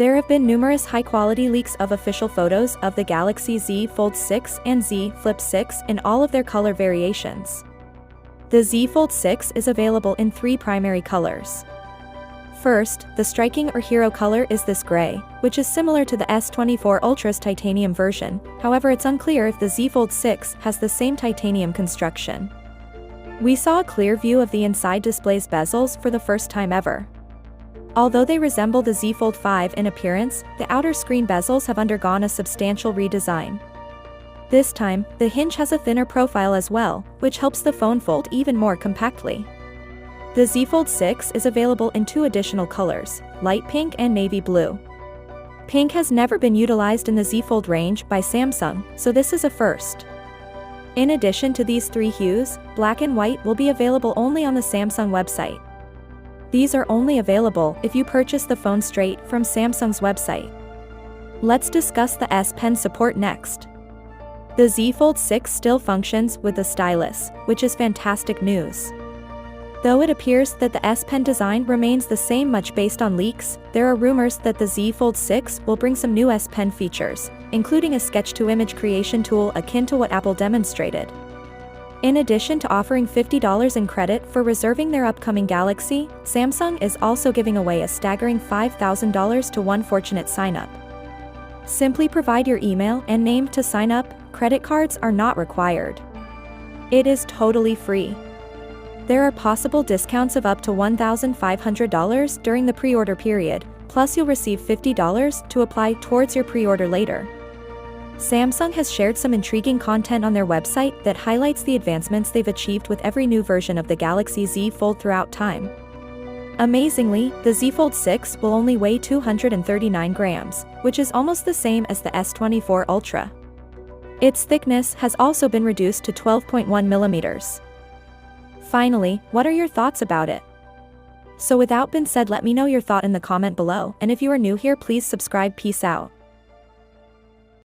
There have been numerous high-quality leaks of official photos of the Galaxy Z Fold 6 and Z Flip 6 in all of their color variations. The Z Fold 6 is available in 3 primary colors. First, the striking or hero color is this gray, which is similar to the S24 Ultra's titanium version, however it's unclear if the Z Fold 6 has the same titanium construction. We saw a clear view of the inside display's bezels for the first time ever. Although they resemble the Z Fold 5 in appearance, the outer screen bezels have undergone a substantial redesign. This time, the hinge has a thinner profile as well, which helps the phone fold even more compactly. The Z Fold 6 is available in 2 additional colors, light pink and navy blue. Pink has never been utilized in the Z Fold range by Samsung, so this is a first. In addition to these 3 hues, black and white will be available only on the Samsung website. These are only available if you purchase the phone straight from Samsung's website. Let's discuss the S Pen support next. The Z Fold 6 still functions with the stylus, which is fantastic news. Though it appears that the S Pen design remains the same much based on leaks, there are rumors that the Z Fold 6 will bring some new S Pen features, including a sketch-to-image creation tool akin to what Apple demonstrated. In addition to offering $50 in credit for reserving their upcoming Galaxy, Samsung is also giving away a staggering $5,000 to one fortunate sign-up. Simply provide your email and name to sign up. Credit cards are not required. It is totally free. There are possible discounts of up to $1,500 during the pre-order period, plus you'll receive $50 to apply towards your pre-order later. Samsung has shared some intriguing content on their website that highlights the advancements they've achieved with every new version of the Galaxy Z Fold throughout time. Amazingly, the Z Fold 6 will only weigh 239 grams, which is almost the same as the S24 Ultra. Its thickness has also been reduced to 12.1 millimeters. Finally, what are your thoughts about it? So without being said, let me know your thought in the comment below, and if you are new here, please subscribe. Peace out.